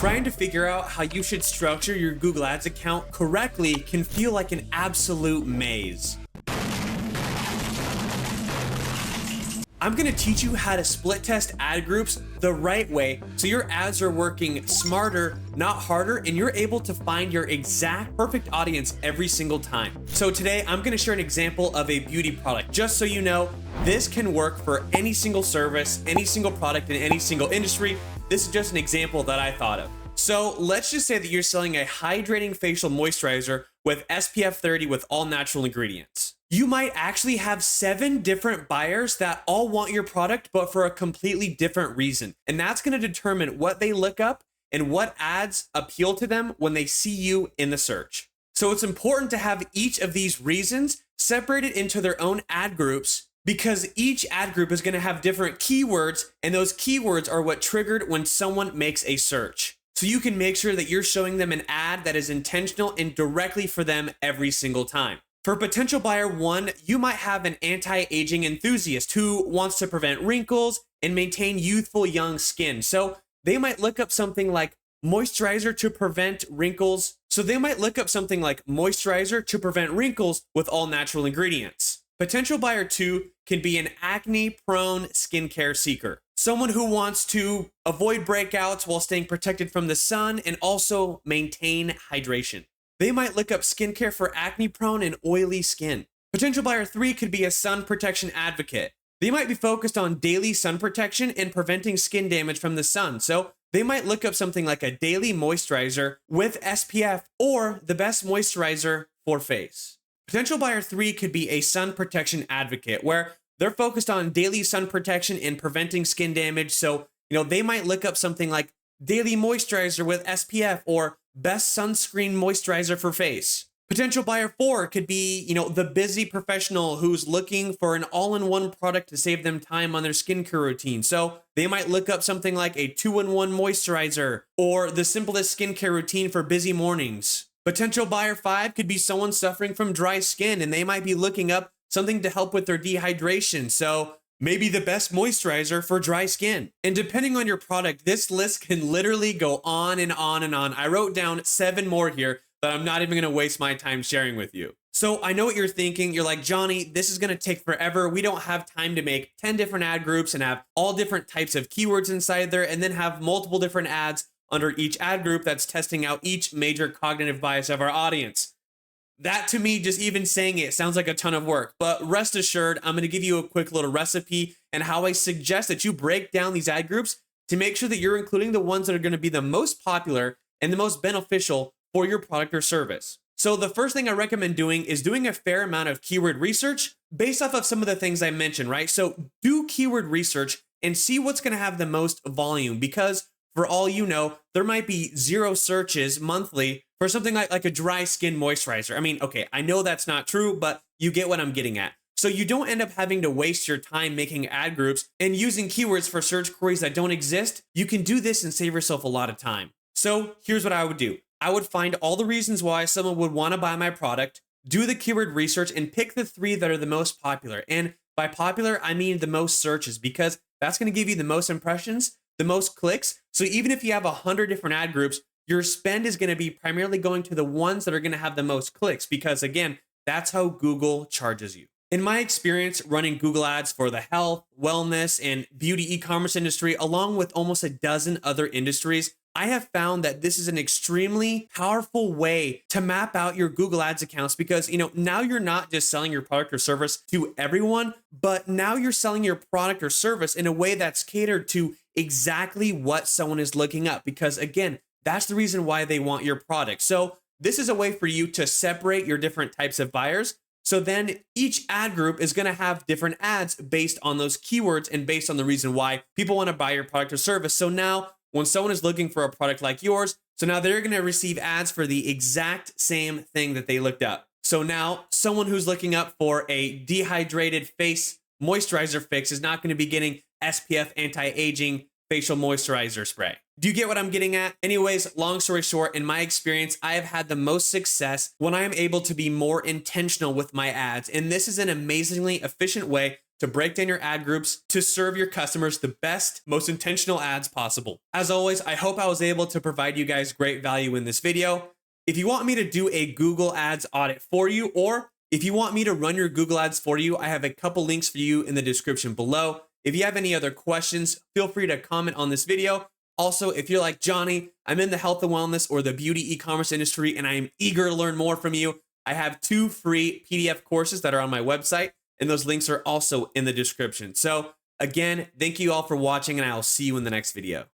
Trying to figure out how you should structure your Google Ads account correctly can feel like an absolute maze. I'm gonna teach you how to split test ad groups the right way so your ads are working smarter, not harder, and you're able to find your exact perfect audience every single time. So today I'm gonna share an example of a beauty product. Just so you know, this can work for any single service, any single product in any single industry. This is just an example that I thought of. So let's just say that you're selling a hydrating facial moisturizer with SPF 30 with all natural ingredients. You might actually have 7 different buyers that all want your product, but for a completely different reason. And that's going to determine what they look up and what ads appeal to them when they see you in the search. So it's important to have each of these reasons separated into their own ad groups, because each ad group is going to have different keywords, and those keywords are what triggered when someone makes a search. So you can make sure that you're showing them an ad that is intentional and directly for them every single time. For potential buyer 1, you might have an anti-aging enthusiast who wants to prevent wrinkles and maintain youthful young skin. So they might look up something like moisturizer to prevent wrinkles. With all natural ingredients. Potential buyer 2 can be an acne-prone skincare seeker. Someone who wants to avoid breakouts while staying protected from the sun and also maintain hydration. They might look up skincare for acne-prone and oily skin. Potential buyer 3 could be a sun protection advocate. They might be focused on daily sun protection and preventing skin damage from the sun. So they might look up something like a daily moisturizer with SPF or the best moisturizer for face. Potential buyer 3 could be a sun protection advocate where they're focused on daily sun protection and preventing skin damage. So, they might look up something like daily moisturizer with SPF or best sunscreen moisturizer for face. Potential buyer 4 could be, the busy professional who's looking for an all-in-one product to save them time on their skincare routine. So they might look up something like a 2-in-1 moisturizer or the simplest skincare routine for busy mornings. Potential buyer 5 could be someone suffering from dry skin, and they might be looking up something to help with their dehydration. So maybe the best moisturizer for dry skin. And depending on your product, this list can literally go on and on and on. I wrote down 7 more here that I'm not even gonna waste my time sharing with you. So I know what you're thinking. You're like, Johnny, this is gonna take forever. We don't have time to make 10 different ad groups and have all different types of keywords inside there and then have multiple different ads under each ad group that's testing out each major cognitive bias of our audience. That to me, just even saying it sounds like a ton of work, but rest assured, I'm going to give you a quick little recipe and how I suggest that you break down these ad groups to make sure that you're including the ones that are going to be the most popular and the most beneficial for your product or service. So the first thing I recommend doing is doing a fair amount of keyword research based off of some of the things I mentioned, right? So do keyword research and see what's going to have the most volume, because for all you know, there might be 0 searches monthly for something like a dry skin moisturizer. I mean, okay, I know that's not true, but you get what I'm getting at. So you don't end up having to waste your time making ad groups and using keywords for search queries that don't exist. You can do this and save yourself a lot of time. So here's what I would do. I would find all the reasons why someone would want to buy my product, do the keyword research, and pick the 3 that are the most popular. And by popular, I mean the most searches, because that's going to give you the most impressions, the most clicks. So even if you have 100 different ad groups, your spend is going to be primarily going to the ones that are going to have the most clicks, because again, that's how Google charges you. In my experience running Google Ads for the health, wellness, and beauty e-commerce industry, along with almost a dozen other industries, I have found that this is an extremely powerful way to map out your Google Ads accounts, because now you're not just selling your product or service to everyone, but now you're selling your product or service in a way that's catered to exactly what someone is looking up, because again, that's the reason why they want your product. So this is a way for you to separate your different types of buyers. So then each ad group is going to have different ads based on those keywords and based on the reason why people want to buy your product or service. So now when someone is looking for a product like yours, so now they're going to receive ads for the exact same thing that they looked up. So now someone who's looking up for a dehydrated face moisturizer fix is not going to be getting SPF anti-aging facial moisturizer spray. Do you get what I'm getting at? Anyways, long story short, in my experience, I have had the most success when I am able to be more intentional with my ads. And this is an amazingly efficient way to break down your ad groups to serve your customers the best, most intentional ads possible. As always, I hope I was able to provide you guys great value in this video. If you want me to do a Google Ads audit for you, or if you want me to run your Google Ads for you, I have a couple links for you in the description below. If you have any other questions, feel free to comment on this video. Also, if you're like, Johnny, I'm in the health and wellness or the beauty e-commerce industry and I am eager to learn more from you, I have 2 free PDF courses that are on my website, and those links are also in the description. So again, thank you all for watching, and I'll see you in the next video.